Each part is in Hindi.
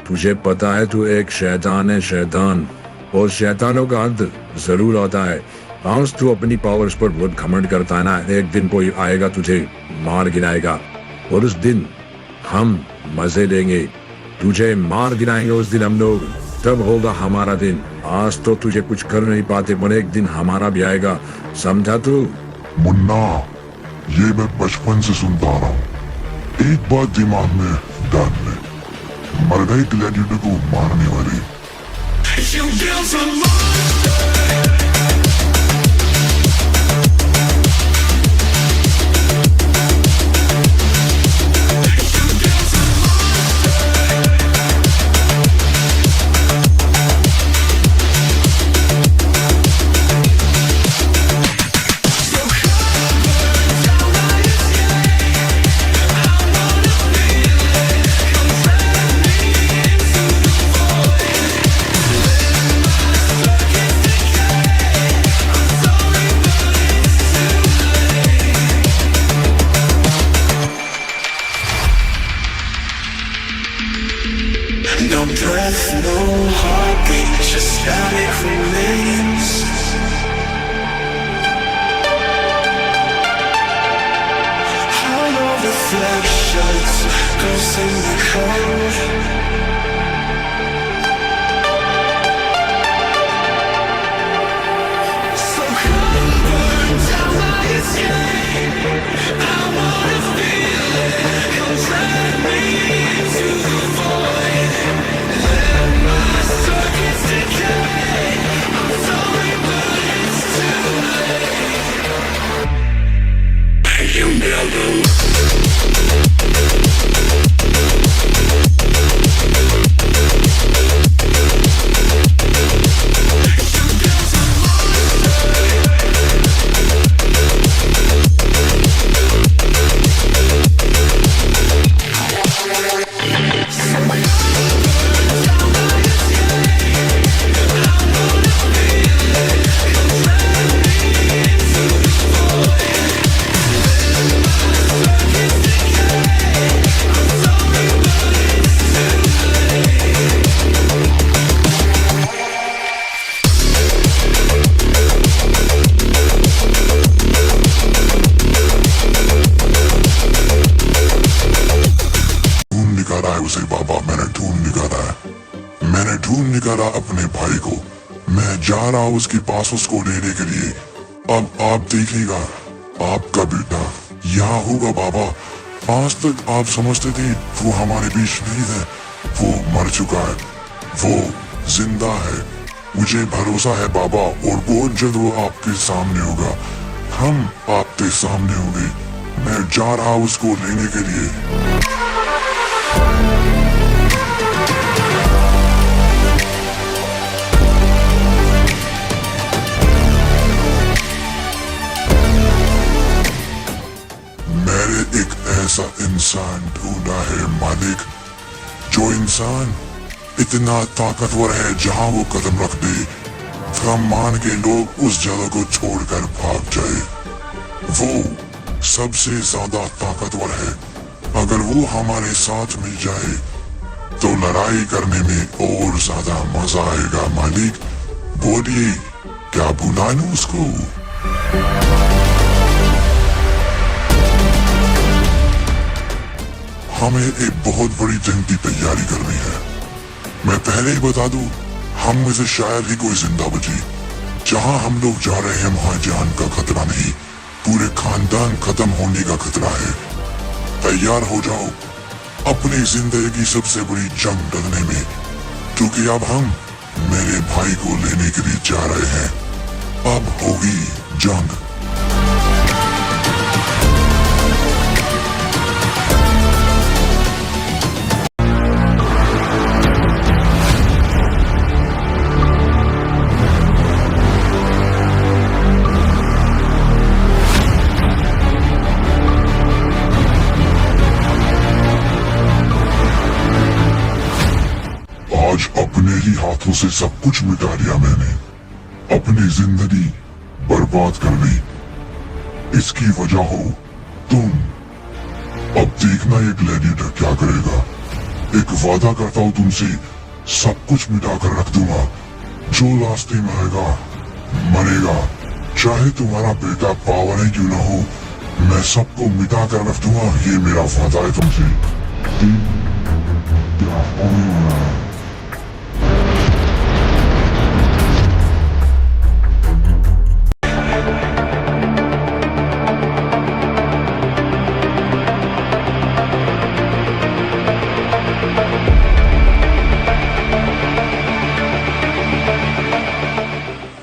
तुझे पता है तू एक शैतान है, शैतान। और शैतानों का अंत जरूर आता है। आज तू अपनी पावर्स पर बहुत घमंड करता है ना, एक दिन कोई आएगा तुझे मार गिराएगा और उस दिन हम मजे लेंगे। तुझे मार गिराएंगे उस दिन हम लोग, तब होगा हमारा दिन। आज तो तुझे कुछ कर नहीं पाते, पर एक दिन हमारा भी आएगा, समझा तू? मुन्ना, ये मैं बचपन से सुनता आ रहा हूँ। एक बात दिमाग में डाल ले, मर गई ग्लैडिएटर को मारने वाली। No breath, no heartbeat, just static remains. Hollow reflections, ghosts in the cold. So come burn down my escape. I wanna feel it, come drag me into the void. Let my circuits decay. I'm sorry, but it's too late. You never उसे बाबा मैंने ढूंढ निकाला है। मैंने ढूंढ निकाला अपने भाई को। मैं जा रहा हूँ उसके पास उसको लेने के लिए। अब आप देखिएगा, आपका बेटा यहाँ होगा बाबा। आज तक आप समझते थे वो हमारे बीच नहीं है, वो मर चुका है, वो जिंदा है। मुझे भरोसा है बाबा, और बहुत जल्द वो आपके सामने होगा। हम आपके सामने होंगे। मैं जा रहा हूँ उसको लेने के लिए। मैंने एक ऐसा इंसान ढूंढा है मालिक, जो इंसान इतना ताकतवर है जहां वो कदम रख दे ब्रह्मांड के लोग उस जगह को छोड़कर भाग जाए। वो सबसे ज्यादा ताकतवर है। अगर वो हमारे साथ मिल जाए तो लड़ाई करने में और ज्यादा मजा आएगा मालिक। बोलिए, क्या बुला लूं उसको? हमें एक बहुत बड़ी जंग की तैयारी करनी है। मैं पहले ही बता दूं, हम में से शायद ही कोई जिंदा बचे। जहां हम लोग जा रहे हैं वहां जान का खतरा नहीं, पूरे खानदान खत्म होने का खतरा है। तैयार हो जाओ अपनी जिंदगी की सबसे बड़ी जंग लड़ने में, क्योंकि अब हम मेरे भाई को लेने के लिए जा रहे हैं। अब होगी जंग। आज अपने ही हाथों से सब कुछ मिटा लिया मैंने, अपनी जिंदगी बर्बाद कर ली। इसकी वजह हो तुम। अब देखना ये ग्लैडिएटर क्या करेगा। एक वादा करता हूँ तुमसे, सब कुछ मिटा कर रख दूंगा। जो रास्ते में आएगा मरेगा, चाहे तुम्हारा बेटा पावर है क्यों ना हो, मैं सबको मिटा कर रख दूंगा। ये मेरा वादा है तुमसे। क्या होने वाला है?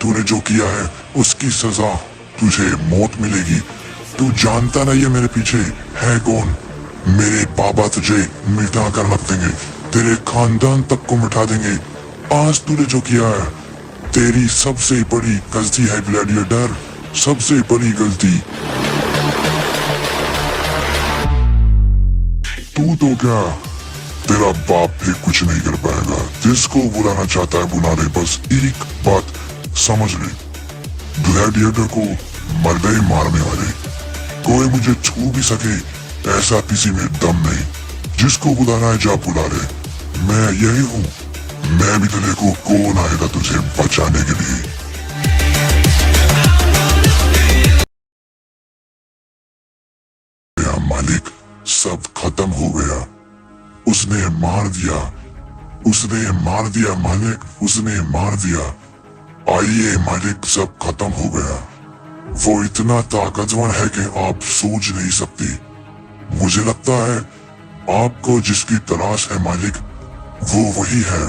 तूने जो किया है उसकी सजा तुझे मौत मिलेगी। तू जानता नहीं है मेरे पीछे है कौन। मेरे बाबा तुझे मिटा कर रख देंगे, तेरे खानदान तक को मिटा देंगे। आज तूने जो किया है तेरी सबसे बड़ी गलती है ग्लैडिएटर, सबसे बड़ी गलती। तू तो क्या, तेरा बाप भी कुछ नहीं कर पाएगा। जिसको बुलाना चाहता है बुला ले, बस एक बात समझ ले, ग्लैडिएटर को मर्दे मारने वाले कोई मुझे छू भी सके ऐसा किसी में दम नहीं। जिसको बुलाना है जा बुला ले, मैं यही हूँ। मैं भी तेरे को, कौन आएगा तुझे बचाने के लिए। या मालिक सब खत्म हो गया, उसने मार दिया, उसने मार दिया मालिक, उसने मार दिया। आइए मालिक, सब खत्म हो गया। वो इतना ताकतवर है कि आप सोच नहीं सकती। मुझे लगता है आपको जिसकी तलाश है मालिक, वो वही है।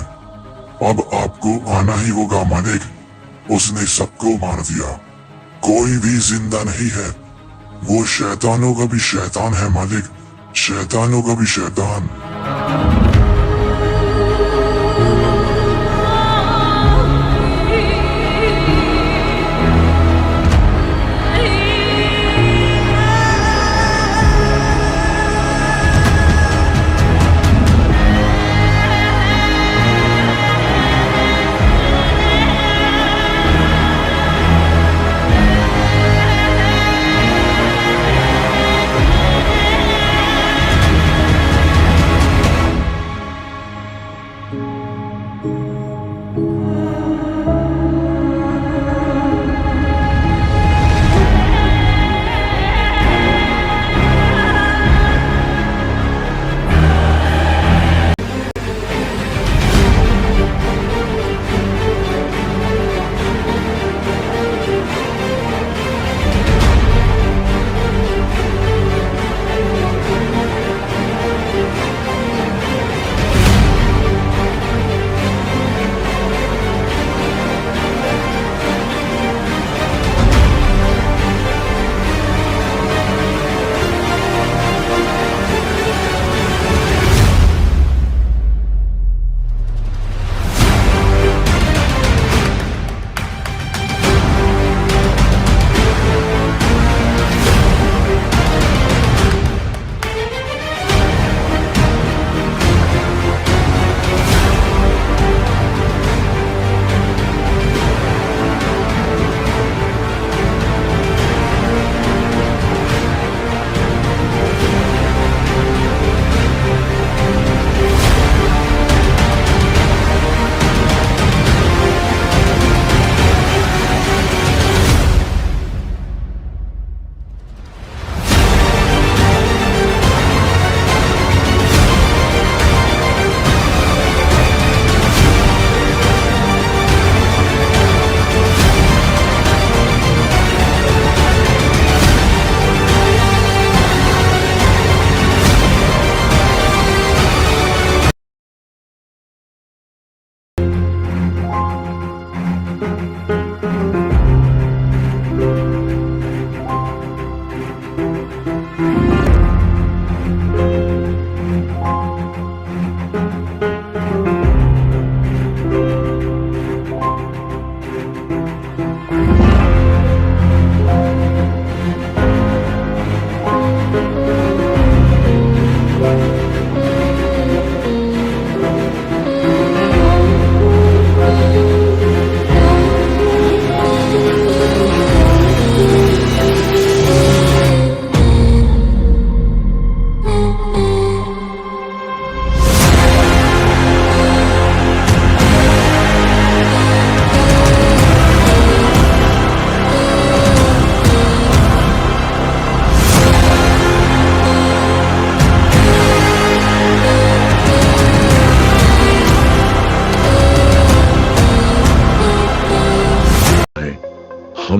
अब आपको आना ही होगा मालिक। उसने सबको मार दिया, कोई भी जिंदा नहीं है। वो शैतानों का भी शैतान है मालिक, शैतानों का भी शैतान।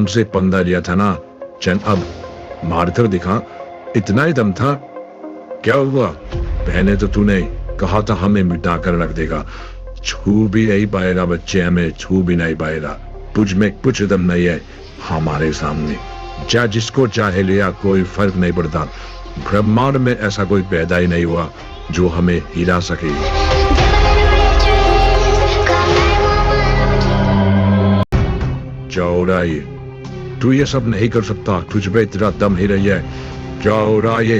हमसे पंगा लिया था ना, चल अब मारकर दिखा, इतना ही दम था। क्या हुआ? पहले तो तूने कहा था हमें मिटा कर रख देगा, छू भी नहीं पाएगा बच्चे, हमें छू भी नहीं पाएगा। तुझ में कुछ दम नहीं है हमारे सामने। जा जिसको चाहे लिया, कोई फर्क नहीं पड़ता। ब्रह्मांड में ऐसा कोई पैदा ही नहीं हुआ जो हमें हिला सके। चौराहे, तू ये सब नहीं कर सकता, तुझ पे तेरा दम ही नहीं है। चौराहे,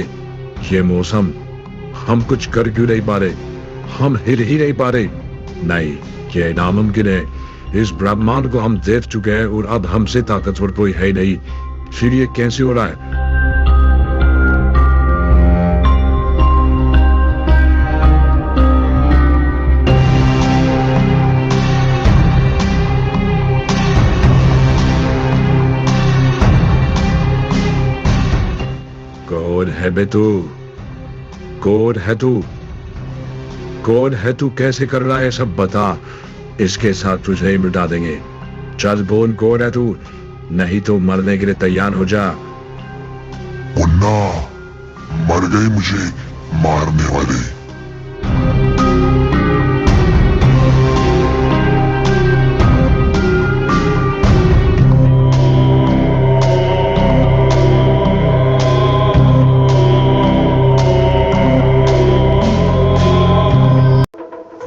ये मौसम हम कुछ कर क्यों नहीं पा रहे? हम हिल ही नहीं पा रहे। नहीं, ये नामुमकिन है। इस ब्रह्मांड को हम देख चुके हैं और अब हमसे ताकतवर कोई है नहीं। फिर ये कैसे हो रहा है? कौन है बे तू? कौन है तू? कौन है तू? कैसे कर रहा है सब बता, इसके साथ तुझे ही मिटा देंगे। चल बोल, कौन है तू? नहीं तो मरने के लिए तैयार हो जा। मुन्ना, मर गए मुझे मारने वाले।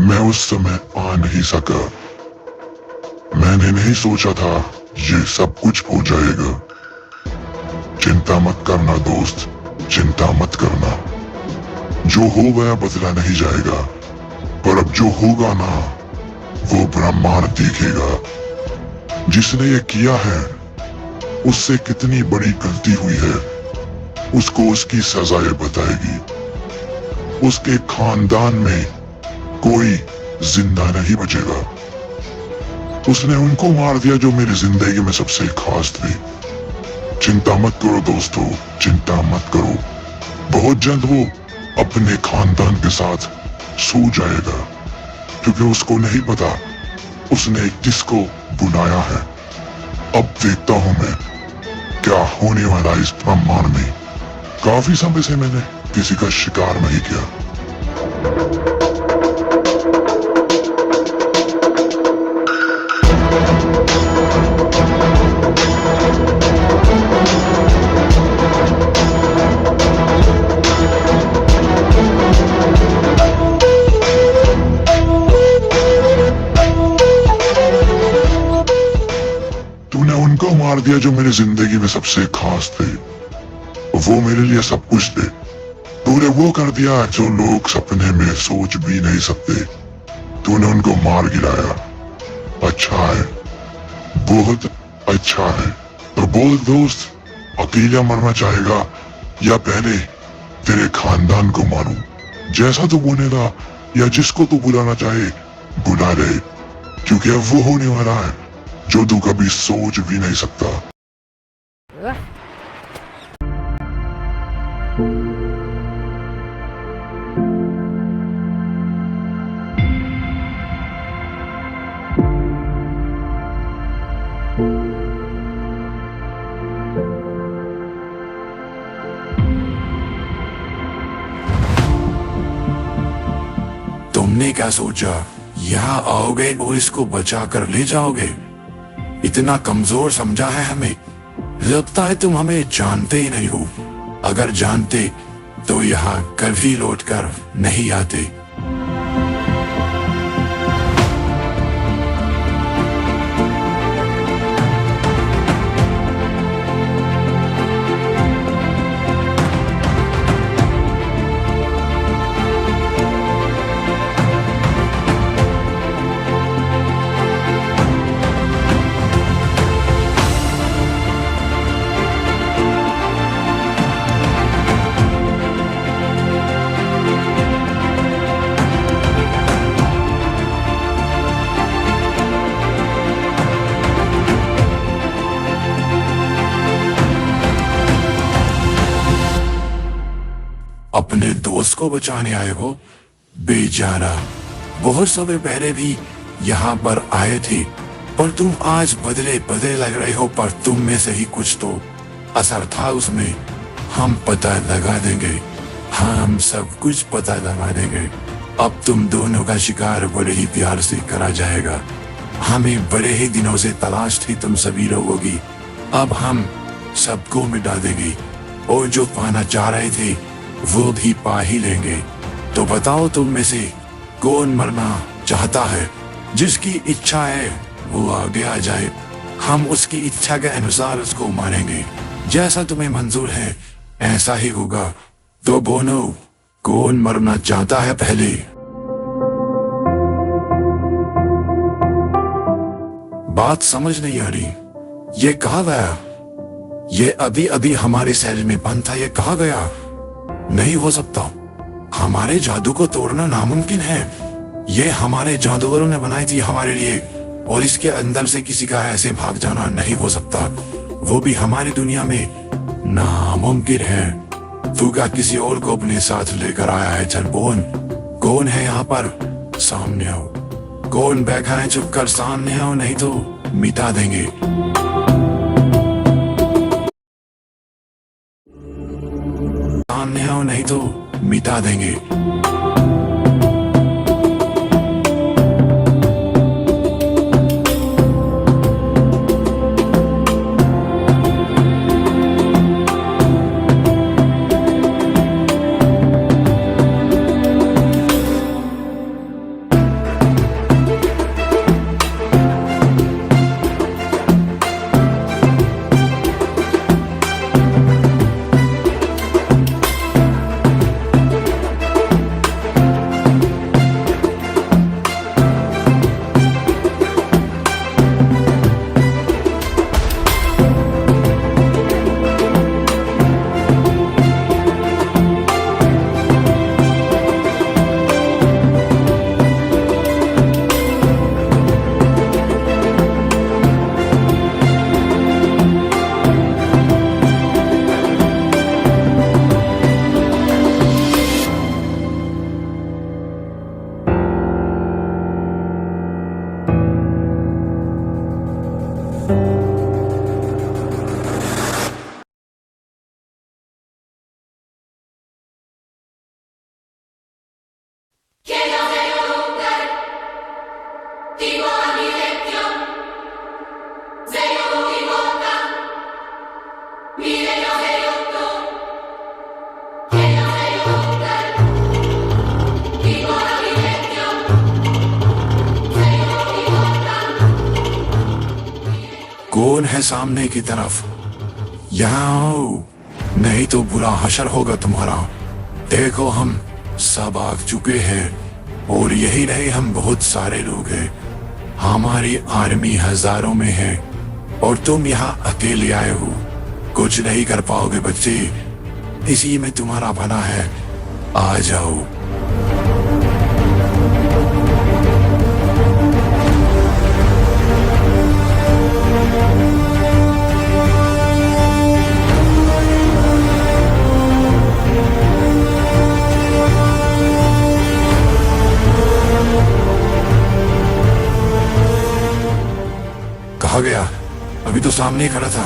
मैं उस समय आ नहीं सका। मैंने नहीं सोचा था ये सब कुछ हो जाएगा। चिंता मत करना दोस्त, चिंता मत करना। जो हो गया बदला नहीं जाएगा, पर अब जो होगा ना, वो ब्रह्मांड देखेगा। जिसने ये किया है उससे कितनी बड़ी गलती हुई है, उसको उसकी सजाएं बताएगी। उसके खानदान में कोई जिंदा नहीं बचेगा। उसने उनको मार दिया जो मेरी जिंदगी में सबसे खास थे। चिंता मत करो दोस्तों, चिंता मत करो। बहुत जल्द वो अपने खानदान के साथ सो जाएगा, क्योंकि उसको नहीं पता उसने किसको बुलाया है। अब देखता हूं मैं क्या होने वाला इस ब्रह्मांड में। काफी समय से मैंने किसी का शिकार नहीं किया। तूने उनको मार दिया जो मेरी जिंदगी में सबसे खास थे। वो मेरे लिए सब कुछ थे। तूने वो कर दिया जो लोग सपने में सोच भी नहीं सकते। तूने उनको मार गिराया। अच्छा है, बहुत अच्छा है। तो बोल दोस्त, अकेला मरना चाहेगा या पहले तेरे खानदान को मारूं? जैसा तू बोलेगा या जिसको तू बुलाना चाहे बुला ले, क्योंकि अब वो होने वाला है जो तू कभी सोच भी नहीं सकता। तुमने क्या सोचा यहाँ आओगे और इसको बचा कर ले जाओगे? इतना कमजोर समझा है हमें। लगता है तुम हमें जानते ही नहीं हो। अगर जानते तो यहाँ कभी लौट कर नहीं आते। अपने दोस्त को बचाने आए हो? बेचारा बहुत समय पहले भी यहाँ पर आए थे, पर तुम आज बदले बदले लग रहे हो, पर तुम में से ही कुछ तो असर था उसमें। हम पता लगा देंगे, हम सब कुछ पता लगा देंगे। अब तुम दोनों का शिकार बड़े ही प्यार से करा जाएगा। हमें बड़े ही दिनों से तलाश थी तुम सभी लोगों की, अब हम सबको मिटा देंगे और जो पाना चाह रहे थे वो भी पा ही लेंगे। तो बताओ तुम में से कौन मरना चाहता है? जिसकी इच्छा है वो आगे आ जाए, हम उसकी इच्छा के अनुसार उसको मारेंगे। जैसा तुम्हें मंजूर है ऐसा ही होगा। तो बोलो, कौन मरना चाहता है पहले? बात समझ नहीं आ रही। ये कहा गया, ये अभी अभी हमारे शहर में बंद था, ये कहा गया नहीं हो सकता। हमारे जादू को तोड़ना नामुमकिन है। ये हमारे जादूगरों ने बनाई थी हमारे लिए, और इसके अंदर से किसी का ऐसे भाग जाना नहीं हो सकता, वो भी हमारी दुनिया में नामुमकिन है। तू क्या किसी और को अपने साथ लेकर आया है? चल बोल, कौन है यहाँ पर? सामने आओ। कौन बैठा है? चुप कर सामने आओ, नहीं तो मिटा देंगे। सामने आओ, नहीं तो मिटा देंगे। कौन है सामने की तरफ? यहाँ आओ, नहीं तो बुरा हशर होगा तुम्हारा। देखो हम सब आ चुके हैं, और यही नहीं, हम बहुत सारे लोग हैं। हमारी आर्मी हजारों में है, और तुम यहाँ अकेले आए हो। कुछ नहीं कर पाओगे बच्चे, इसी में तुम्हारा भला है। आ जाओ। कहा गया? अभी तो सामने खड़ा था।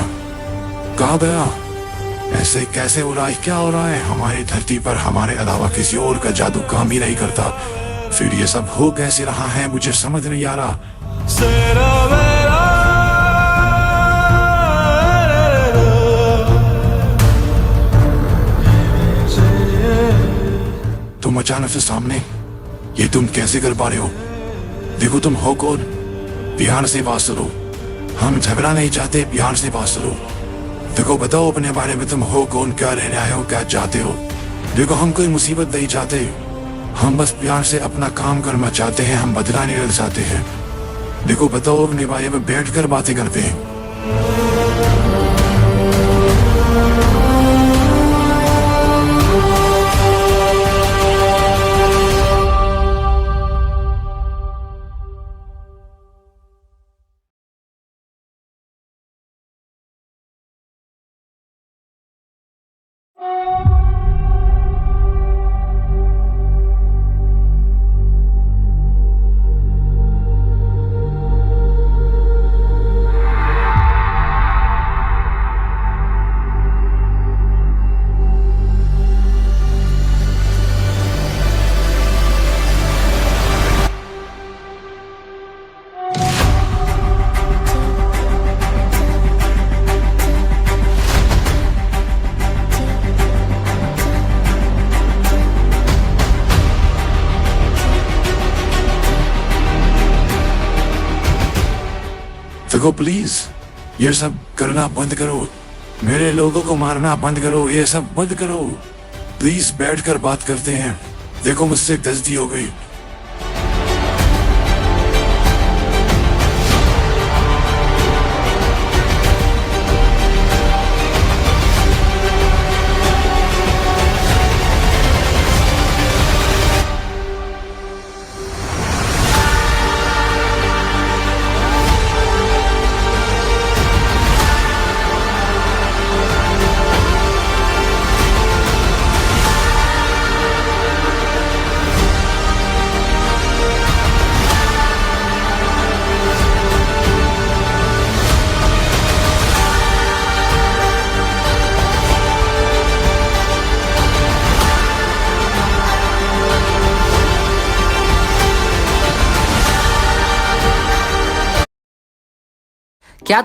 कहा गया? ऐसे कैसे हो रहा है? क्या हो रहा है? हमारी धरती पर हमारे अलावा किसी और का जादू काम ही नहीं करता। फिर ये सब हो कैसे रहा है? मुझे समझ नहीं आ रहा। तुम अचानक से सामने, ये तुम कैसे कर पा रहे हो? देखो तुम हो कौन? प्यार से बात करो, हम झगड़ा नहीं चाहते, प्यार से बात करो। देखो बताओ अपने बारे में, तुम हो कौन, क्या रहने आए हो, क्या चाहते हो? देखो हम कोई मुसीबत नहीं चाहते, हम बस प्यार से अपना काम करना चाहते हैं, हम बदला नहीं रख चाहते हैं। देखो बताओ अपने बारे में, बैठकर बातें करते हैं। देखो प्लीज, ये सब करना बंद करो, मेरे लोगों को मारना बंद करो, ये सब बंद करो। प्लीज बैठकर बात करते हैं, देखो मुझसे गलती हो गई। क्या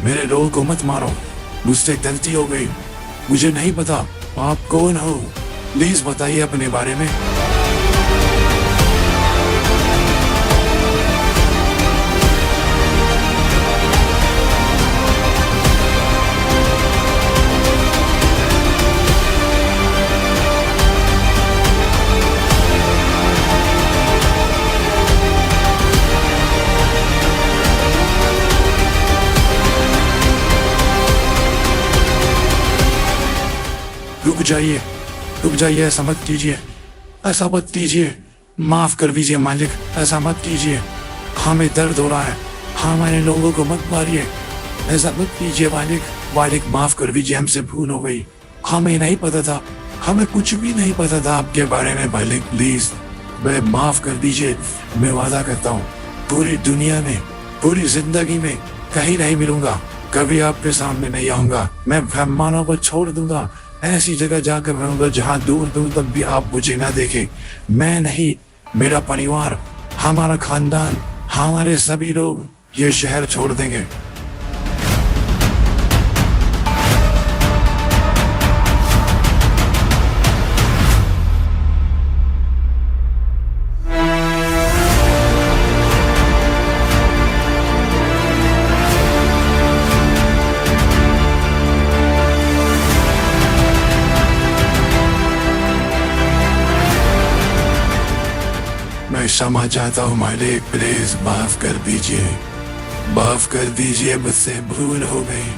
मेरे लोगों को मत मारो, मुझसे गलती हो गई। मुझे नहीं पता आप कौन हो, प्लीज बताइए अपने बारे में। रुक जाइए, ऐसा मत कीजिए, ऐसा मत कीजिए, माफ कर दीजिए मालिक, ऐसा मत कीजिए, हमें दर्द हो रहा है, हमारे लोगों को मत मारिए, ऐसा मत कीजिए मालिक। मालिक माफ कर दीजिए, हमसे भूल हो गई, हमें नहीं पता था, हमें कुछ भी नहीं पता था आपके बारे में मालिक, प्लीज मैं माफ कर दीजिए। मैं वादा करता हूँ पूरी दुनिया में, पूरी जिंदगी में कहीं नहीं मिलूंगा, कभी आपके सामने नहीं आऊंगा, मैं ब्रह्मांडों को छोड़ दूंगा, ऐसी जगह जाकर रहूंगा जहाँ दूर दूर तक भी आप मुझे ना देखें। मैं नहीं, मेरा परिवार, हमारा खानदान, हमारे सभी लोग ये शहर छोड़ देंगे। मैं क्षमा चाहता हूँ मालिक, प्लीज माफ कर दीजिए, माफ कर दीजिए, मुझसे भूल हो गई,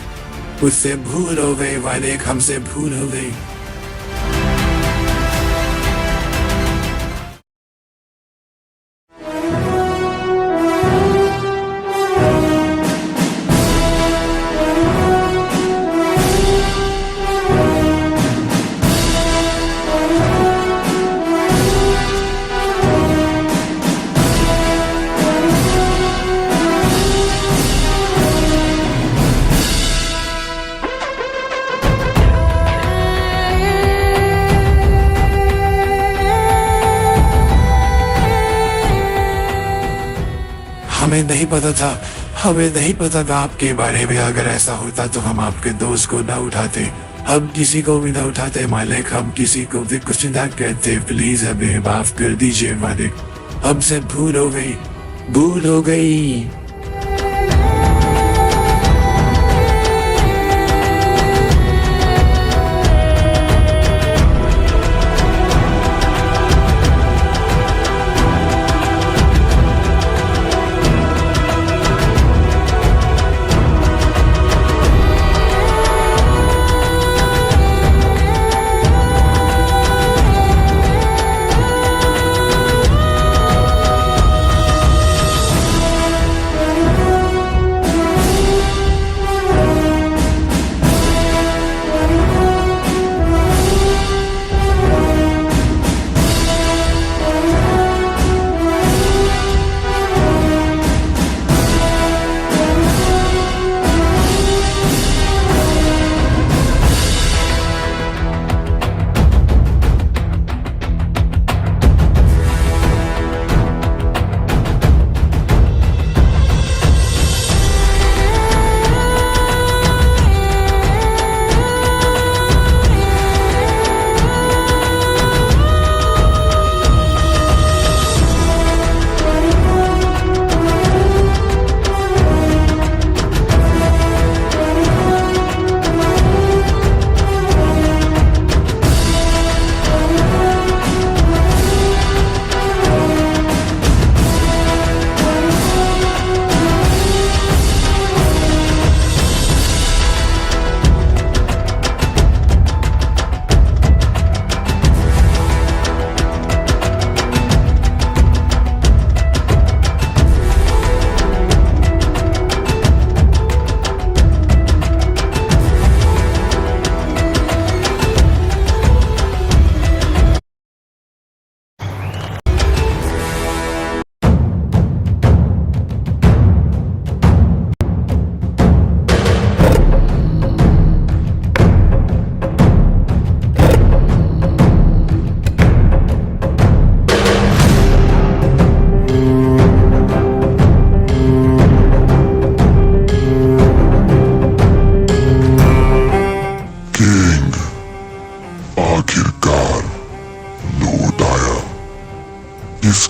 मुझसे भूल हो गई मालिक, हमसे भूल हो गई। हमें नहीं पता था, हमें नहीं पता था आपके बारे में, अगर ऐसा होता तो हम आपके दोस्त को ना उठाते, हम किसी को भी ना उठाते मालिक, हम किसी को भी कुछ ना कहते, प्लीज हमें माफ कर दीजिए मालिक, हमसे भूल हो गई, भूल हो गई।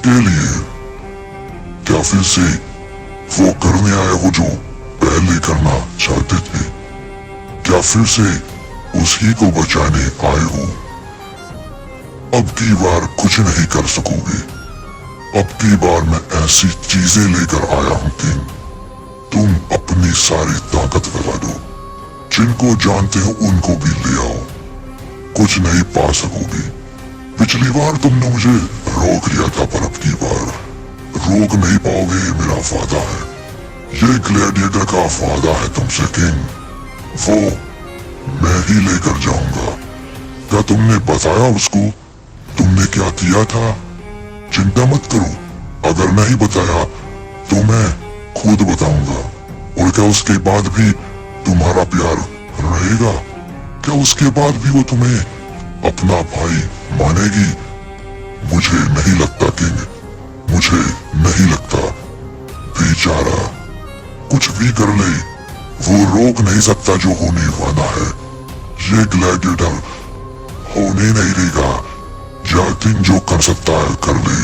किसके लिए? क्या फिर से वो करने आए हो जो पहले करना चाहते थे? क्या फिर से उसी को बचाने आए हो? अब की बार कुछ नहीं कर सकोगे। अब की बार मैं ऐसी चीजें लेकर आया हूं कि तुम अपनी सारी ताकत लगा दो। जिनको जानते हो उनको भी ले आओ। कुछ नहीं पा सकोगे। पिछली बार तुमने मुझे रोक लिया था, पर अब की बार रोक नहीं पाओगे, ये मेरा वादा है। ये ग्लैडिएटर का वादा है तुमसे किंग। वो मैं ही लेकर जाऊंगा। क्या तुमने बताया उसको तुमने क्या किया था? चिंता मत करो, अगर नहीं बताया तो मैं खुद बताऊंगा। और क्या उसके बाद भी तुम्हारा प्यार रहेगा? क्या उसके बाद भी वो तुम्हें अपना भाई मानेगी? मुझे नहीं लगता किंग, मुझे नहीं लगता। बेचारा कुछ भी कर ले, वो रोक नहीं सकता जो होने वाला है। ये ग्लैडिएटर होने नहीं देगा। जाकिन जो कर सकता है कर ले।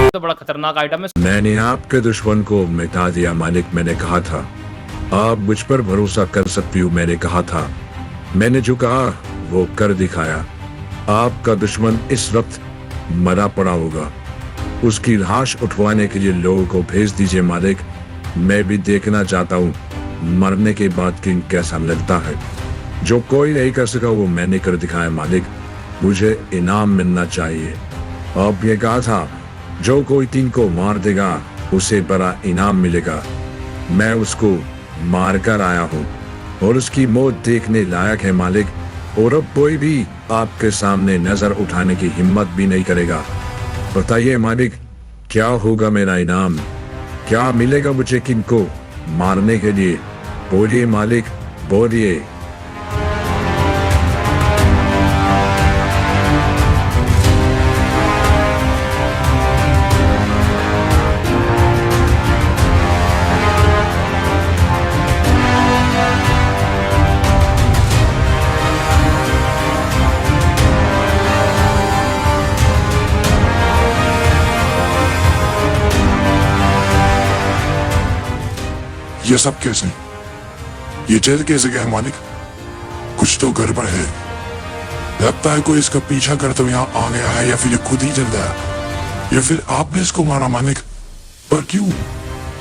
तो बड़ा खतरनाक आइटम है। मैंने आपके दुश्मन को मिटा दिया मालिक। मैंने कहा था आप मुझ पर भरोसा कर सकती हो। मैंने कहा था, मैंने जो कहा वो कर दिखाया। आपका दुश्मन इस वक्त मरा पड़ा होगा। उसकी लाश उठवाने के लिए लोगों को भेज दीजिए मालिक। मैं भी देखना चाहता हूँ मरने के बाद किंग कैसा लगता है। जो कोई नहीं कर सका वो मैंने कर दिखाया मालिक। मुझे इनाम मिलना चाहिए। आप ये कहा था जो कोई किंग को मार देगा उसे बड़ा इनाम मिलेगा। मैं उसको मार कर आया हूँ और उसकी मौत देखने लायक है मालिक। और अब कोई भी आपके सामने नजर उठाने की हिम्मत भी नहीं करेगा। बताइए मालिक, क्या होगा मेरा इनाम? क्या मिलेगा मुझे किंग को मारने के लिए? बोलिए मालिक, बोलिए। ये सब कैसे? ये जेल कैसे गया मालिक? कुछ तो गड़बड़ है। लगता है कोई इसका पीछा करते हुए यहाँ आ गया है, या फिर ये खुद ही जल गया, या फिर आपने इसको मारा मालिक। पर क्यों?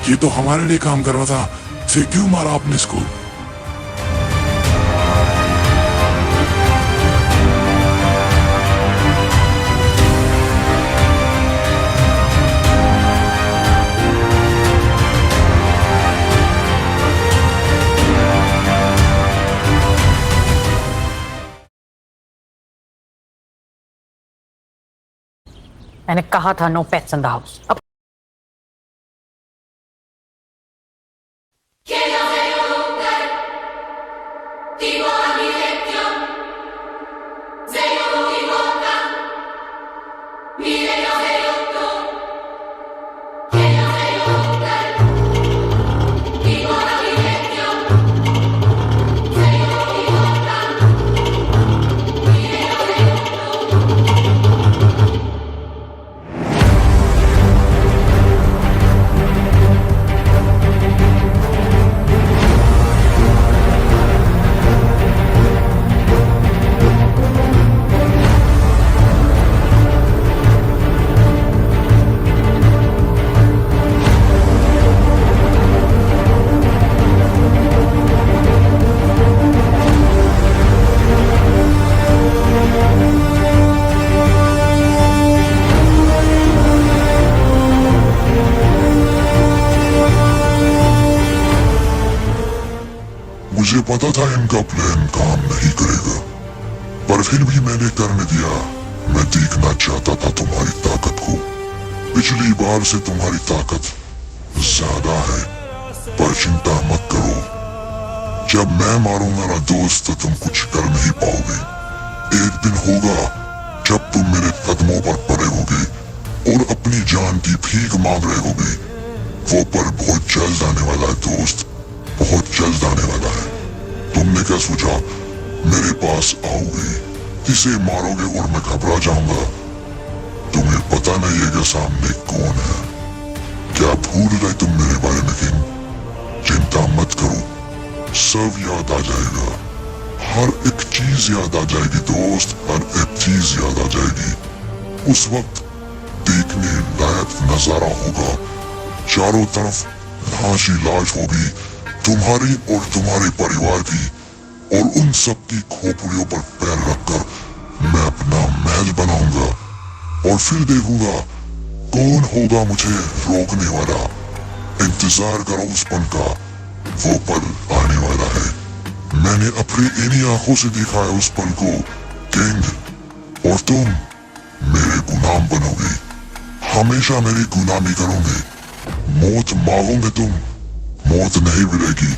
ये तो हमारे लिए काम कर रहा था, फिर क्यों मारा आपने इसको? मैंने कहा था no pets in the house. अब मुझे पता था इनका प्लान काम नहीं करेगा। पर फिर भी मैंने करने दिया। मैं देखना चाहता था तुम्हारी ताकत को। पिछली बार से तुम्हारी ताकत ज्यादा है, पर चिंता मत करो। जब मैं मारूंगा ना दोस्त, तो तुम कुछ कर नहीं पाओगे। एक दिन होगा जब तुम मेरे कदमों पर पड़े होगे और अपनी जान की भीख मांग रहे होगे। वो पर बहुत जल्द आने वाला है दोस्त, बहुत जल्द आने वाला है। तुमने क्या सोचा मेरे पास आओगे, इसे मारोगे और मैं घबरा जाऊंगा? तुम्हें पता नहीं है कि सामने कौन है। क्या भूल गए तुम मेरे बारे में किंग? चिंता मत करो, सब याद आ जाएगा। हर एक चीज याद आ जाएगी दोस्त, हर एक चीज याद आ जाएगी। उस वक्त देखने लायक नजारा होगा। चारों तरफ लाश ही लाश होगी, तुम्हारी और तुम्हारे परिवार की। और उन सब की खोपड़ियों पर पैर रखकर मैं अपना महल बनाऊंगा और फिर देखूंगा कौन होगा मुझे रोकने वाला। इंतजार करो उस पल का, वो पल आने वाला है। मैंने अपनी इन्हीं आंखों से देखा है उस पल को किंग। और तुम मेरे गुलाम बनोगे, हमेशा मेरी गुलामी करोगे। मौत मांगोगे तुम, मौत नहीं मिलेगी।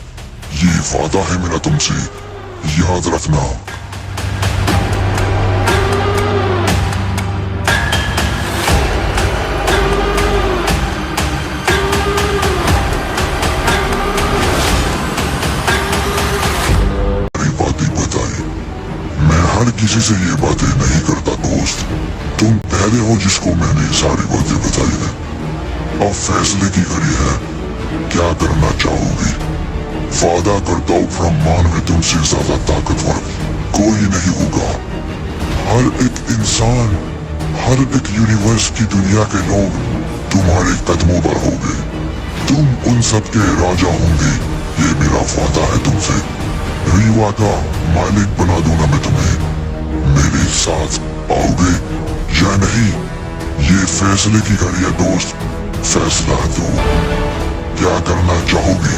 ये वादा है मेरा तुमसे, याद रखना। बातें बताई, मैं हर किसी से ये बातें नहीं करता दोस्त। तुम पहले हो जिसको मैंने सारी बातें बताई है। अब फैसले की घड़ी है, क्या करना चाहोगी? वादा करता हूँ ब्रह्मांड में तुमसे ज्यादा ताकतवर कोई नहीं होगा। हर एक इंसान, हर एक यूनिवर्स की दुनिया के लोग तुम्हारे कदमों पर होंगे। तुम उन सब के राजा होंगे, ये मेरा वादा है तुमसे। रीवा का मालिक बना दूंगा मैं तुम्हें। मेरे साथ आओगे या नहीं, ये फैसले की घड़ी है दोस्त। फैसला दो, क्या करना चाहोगे?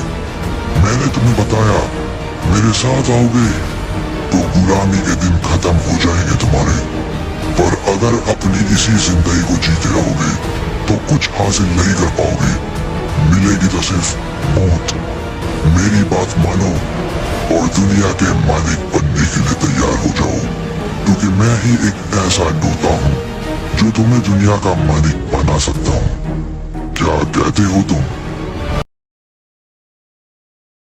मैंने तुम्हें बताया मेरे साथ आओगे तो गुलामी के दिन खत्म हो जाएंगे तुम्हारे। पर अगर अपनी इसी जिंदगी को जीते रहोगे तो कुछ हासिल नहीं कर पाओगे, मिलेगी तो सिर्फ मौत। मेरी बात मानो और दुनिया के मालिक बनने के लिए तैयार हो जाओ, क्योंकि मैं ही एक ऐसा डोटा हूँ जो तुम्हें दुनिया का मालिक बना सकता हूँ। क्या कहते हो तुम?